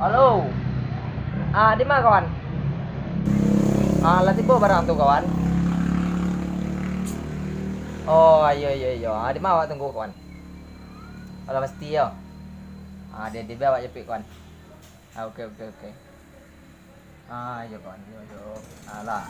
Halo. Di mana kawan? Lah tiba barang tuh kawan. Oh, iya. Di mana awak tunggu kawan? Kalau pasti ya. Dia bawa jepit kawan. Oke. Iya kawan, yo. Lah.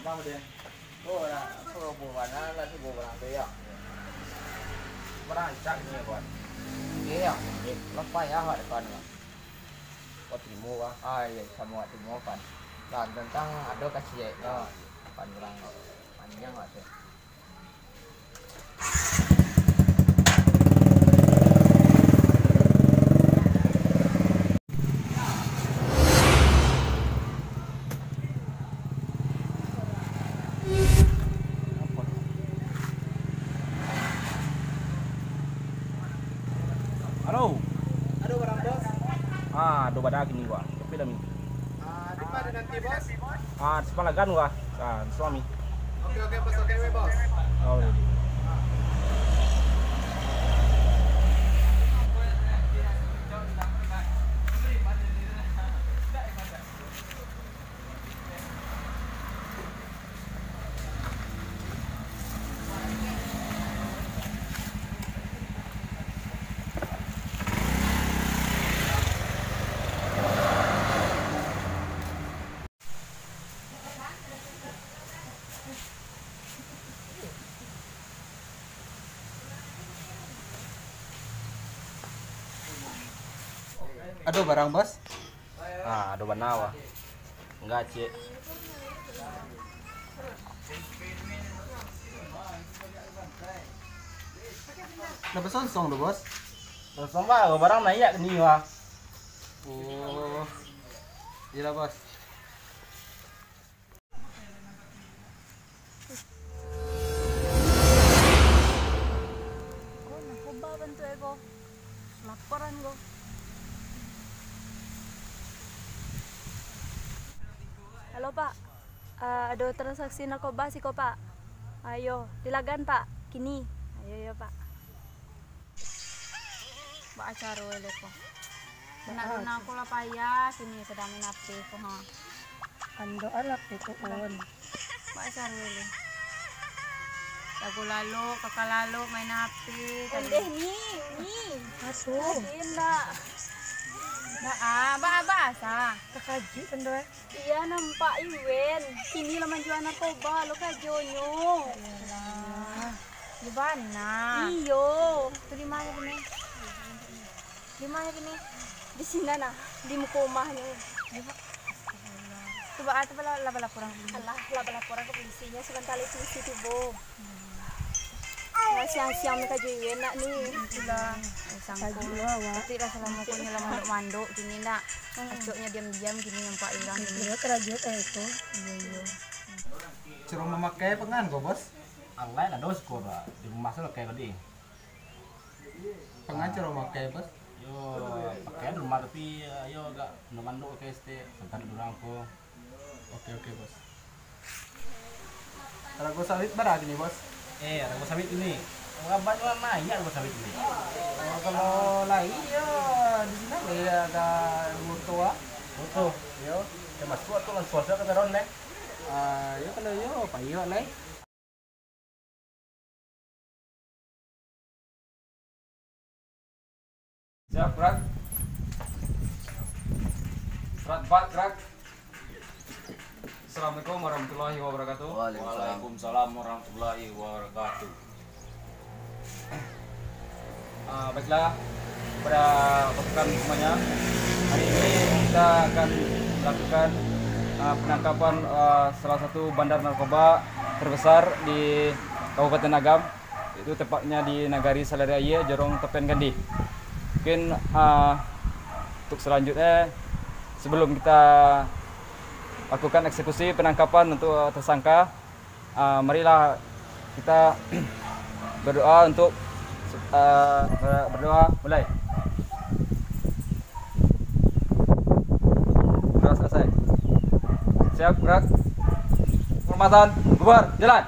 Bang dia. Aku bukan lah sih barang tuh ya. Barang cak ni kawan. Iya. Lepas ya hak depan. Kau terima kan? Iya, sama terima kan. Dan tentang ada kasih ya. Kan barang panjang lah tu. Halo. Aduh barang bos. Do badak ni gua. Tapi dah mi. Di mana nanti bos? Di Sepalagan gua. Suami. Oke bos, oke bos. Oh, ready. Aduh barang bos. Do banawa. Enggak, Cik. Dapat sonsong tuh bos. Langsung ba barang naik ni wa. Oh. Iya bos. Naku ba bantu ego? Laporan go. Halo Pak, ada transaksi narkoba sih kok Pak. Ayo, dilagan Pak, kini. Ayo Pak. Mbak acara oleh ko. Benar aku lah payah, kini sedang menapi ko ha. Ando alak itu on. Mbak acara oleh. Lalu, kakak lalu main api. Tadi ni. Aduh, Tidak. Mbak asa. kakaji ando. Iya nampak Iwen. Kini lah menjual narkoba lo kajonyo. Di mana? Iyo. Itu di mana gini? Di mana gini? Di sini nah, di muka rumahnya. Coba atu pala laporan. Alah, laporan ke polisinya sebentar itu situ bom. Siang-siang mereka juga nak ni. Itulah. Sangko. Tapi rasa lama ko nila mandok-mandok gini nak. Acoknya diam-diam gini nampak hilang gini. Dia kerajaan itu. Iya. Suruh memakai pengan kok bos. Online ada skor di rumah saya kayak tadi. Pengan suruh memakai bos. Yo, pakai di rumah tapi yo agak mandok kayak este. Sebentar durang ko. Oke bos. Kalau gue sawit berapa nih bos? Ada gua sawit ini. Enggak banyak naik gua sawit ini. Kalau lain ya di sini ya agak tua. Betul. Yo, mas tua tuh langsung saya ke teron nih. Ya kalau yo payo lah. Siap, gerak. Gerak. Assalamualaikum warahmatullahi wabarakatuh. Waalaikumsalam warahmatullahi wabarakatuh. Baiklah, pada pasukan semuanya, hari ini kita akan melakukan penangkapan salah satu bandar narkoba terbesar di Kabupaten Agam, itu tepatnya di Nagari Salariaya, Jorong Tepen Kandi. Mungkin untuk selanjutnya, sebelum kita lakukan eksekusi penangkapan untuk tersangka, marilah kita berdoa untuk berdoa mulai. Berdoa selesai. Siap gerak. Hormatan bubar jalan.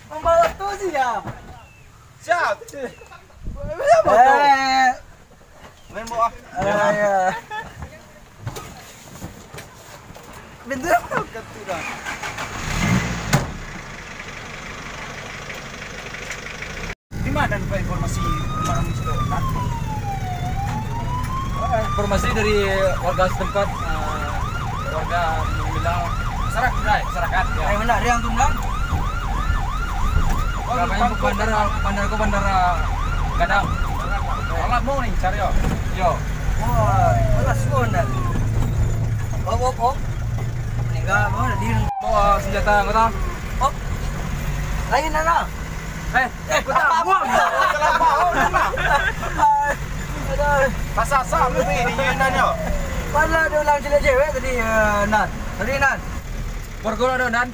Membawa tuh sih ya. Siap. Main bola. Ya. Bentar keturan. Di mana informasi barang itu? Informasi dari warga setempat, warga bilang masyarakat ya. Ayo benar yang tunggang. Namanya bandara Gadang. Alat mau nih cari yo. Yo. Wah, alas gondal. Oh. Enggak mau di. Bawa senjata anggota. Oh. Lain nana. Kota buang. Kelapa. Pasal sam lu di Yunan yo. Pada ada ulang cewek tadi Nan. Tadi Nan. Borgol ada dan.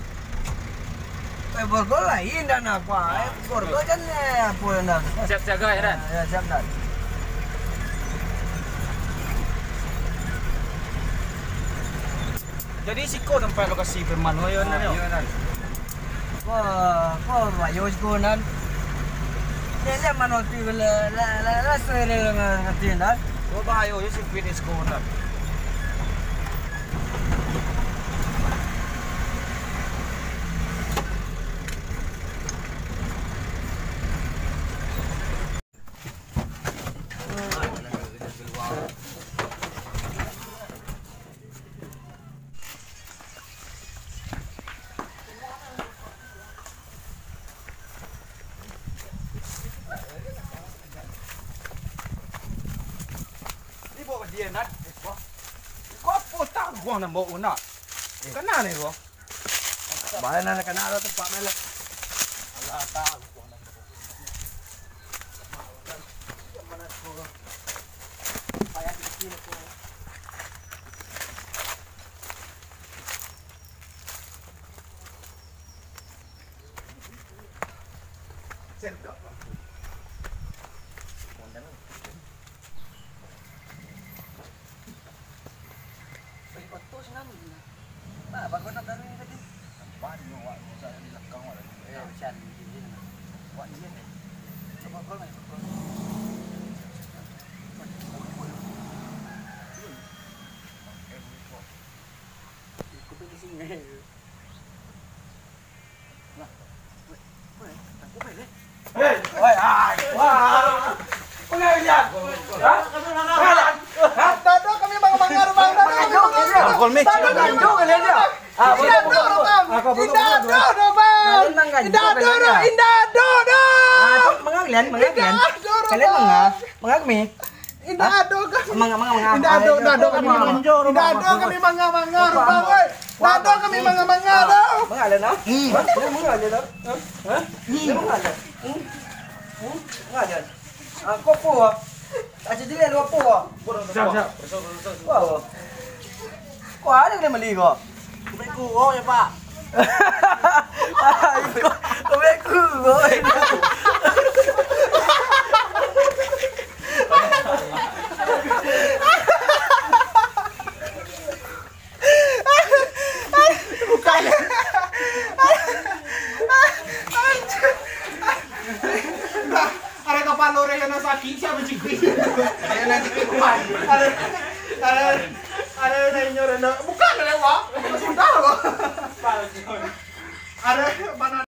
Borgol lain dan apa? Borgol kan apa Nan? Siap siaga ya dan. Ya siap Nan. Jadi siko tempat lokasi Firman yo Nan yo. Wah, yo siko Nan. Dia manoti la sere ngati Nan. Oh bayo yo sik finish ko Nan. Dia nak, kau potong gua nak bawa nak. Kena ni gua. Bahan nak kena ada tempat mana? Allah tahu gua nak. Mana gua? Payah di sini gua. Serta. Kok ada yang beli kok? Beku ya Pak. Beku bukan. Ada kapal lore yang sakit siapa cikgu? Ada yang cikgu kuman. Ada yang nyoren. Bukan lewat. Sudah kok. Ada mana